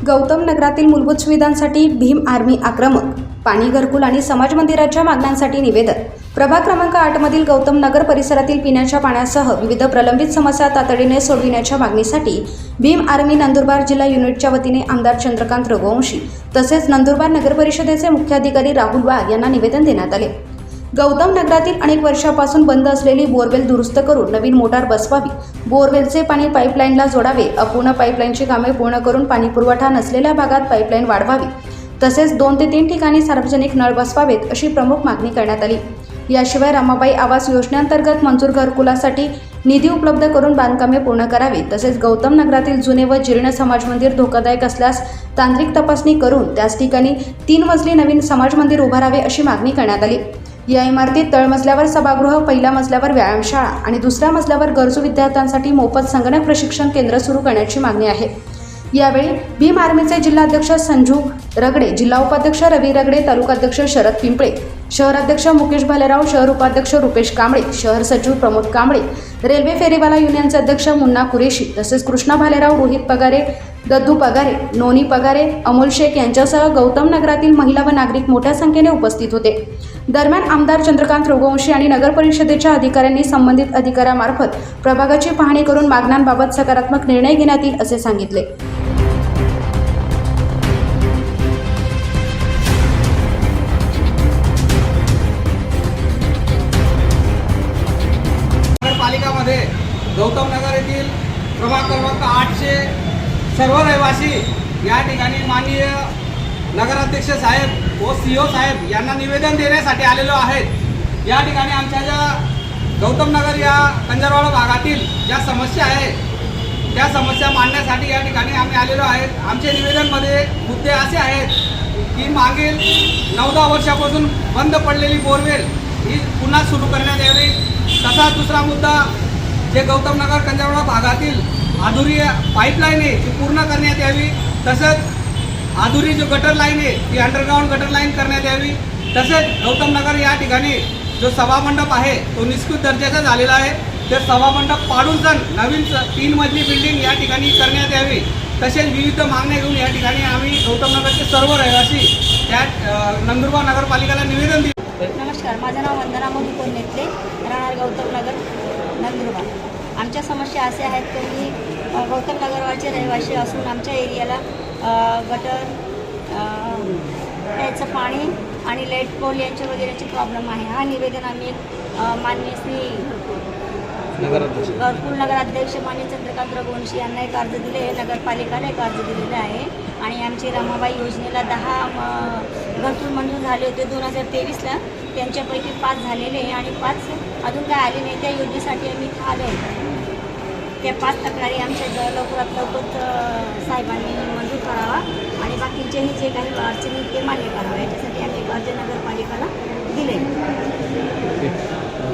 गौतम नगरातील मूलभूत सुविधांसाठी भीम आर्मी आक्रमक, पाणी घरकुल आणि समाज मंदिराच्या मागण्यांसाठी निवेदन. प्रभाग क्रमांक 8 मधील गौतम नगर परिसरातील पिण्याच्या पाण्यासह विविध प्रलंबित समस्या तातडीने सोडविण्याच्या मागणीसाठी भीम आर्मी नंदुरबार जिल्हा युनिटच्या वतीने आमदार चंद्रकांत रघुवंशी तसेच नंदुरबार नगर परिषदेचे मुख्याधिकारी राहुल वाघ यांना निवेदन देण्यात आले. गौतम नगरातील अनेक वर्षापासून बंद असलेली बोरवेल दुरुस्त करून नवीन मोटार बसवावी, बोरवेलचे पाणी पाईपलाईनला जोडावे, अपूर्ण पाईपलाईनची कामे पूर्ण करून पाणी पुरवठा नसलेल्या भागात पाईपलाईन वाढवावी, तसेच 2 ते 3 ठिकाणी सार्वजनिक नळ बसवावेत अशी प्रमुख मागणी करण्यात आली. याशिवाय रमाबाई आवास योजनेअंतर्गत मंजूर घरकुलासाठी निधी उपलब्ध करून बांधकामे पूर्ण करावी, तसेच गौतम नगरातील जुने व जीर्ण समाज मंदिर धोकादायक असल्यास तांत्रिक तपासणी करून त्याच ठिकाणी 3 मजली नवीन समाज मंदिर उभारावे अशी मागणी करण्यात आली. या इमारतीत तळमजल्यावर सभागृह, पहिल्या मजल्यावर व्यायामशाळा आणि दुसऱ्या मजल्यावर गरजू विद्यार्थ्यांसाठी मोफत संगणक प्रशिक्षण केंद्र सुरू करण्याची मागणी आहे. यावेळी भीम आर्मीचे जिल्हाध्यक्ष संजू रगडे, जिल्हा उपाध्यक्ष रवी रगडे, तालुकाध्यक्ष शरद पिंपळे, शहराध्यक्ष मुकेश भालेराव, शहर उपाध्यक्ष रुपेश कांबळे, शहर सचिव प्रमोद कांबळे, रेल्वे फेरीवाला युनियनचे अध्यक्ष मुन्ना कुरेशी तसेच कृष्णा भालेराव, रोहित पगारे, दद्दू पगारे, नोनी पगारे, अमोल शेख यांच्यासह गौतम नगरातील महिला व नागरिक मोठ्या संख्येने उपस्थित होते. दरम्यान आमदार चंद्रकांत रघुवंशी आणि नगर परिषदेच्या अधिकाऱ्यांनी संबंधित अधिकाऱ्यामार्फत प्रभागाची पाहणी करून मागण्यांबाबत सकारात्मक निर्णय घेण्यात येईल असे सांगितले. नगरपालिकामध्ये गौतम नगर येथील प्रभाग क्रमांक 8चे सर्व रहिवासी या ठिकाणी माननीय नगराध्यक्ष साहेब व CEO साहेब यांना निवेदन देण्यासाठी आलेलो आहेत. या ठिकाणी आमच्या ज्या गौतम नगर या कंजरवाडा भागातील ज्या समस्या आहेत त्या समस्या मांडण्यासाठी या ठिकाणी आम्ही आलेलो आहेत. आमच्या निवेदनमध्ये मुद्दे असे आहेत की मागील 9-10 वर्षापासून बंद पडलेली बोरवेल ही पुन्हा सुरू करण्यात यावी. तसाच दुसरा मुद्दा, जे गौतम नगर कंजरवाडा भागातील अधुरी पाईपलाईन आहे ती पूर्ण करण्यात यावी. तसंच अधुरी जो गटर लाईन आहे ती अंडरग्राऊंड गटर लाईन करण्यात यावी. तसेच गौतम नगर या ठिकाणी जो सभामंडप आहे तो निष्कृत दर्जाचा झालेला आहे. ते सभामंडप पाडून नवीन 3 मजली बिल्डिंग या ठिकाणी करण्यात यावी. तसेच विविध मागण्या घेऊन या ठिकाणी आम्ही गौतम नगरचे सर्व रहिवासी त्या नंदुरबार नगरपालिकेला निवेदन दिले. नमस्कार, माझं नाव वंदना मधुकर नेतले, राहणार गौतम नगर नंदुरबार. आमच्या समस्या अशा आहेत की गौतम नगरवाचे रहिवासी असून आमच्या एरियाला गटर, प्यायचं पाणी आणि लाईट पोल यांच्या वगैरेचे प्रॉब्लेम आहे. हा निवेदन आम्ही माननीय श्री घरकुल नगराध्यक्ष माननीय चंद्रकांत रघुवंशी यांना एक अर्ज दिले, नगरपालिकाला एक अर्ज दिलेला आहे. आणि आमची रमाबाई योजनेला 10 घरकुल मंजूर झाले होते 2023ला. त्यांच्यापैकी 5 झालेले आणि 5 अजून काय आले नाही. त्या योजनेसाठी आम्ही इथं आलो आहे. त्या 5 तक्रारी आमच्या लवकरात लवकर साहेबांनी मंजूर करावा आणि बाकीचेही जे काही अडचणी ते मान्य करावे याच्यासाठी आम्ही अर्ज नगरपालिकेला दिले.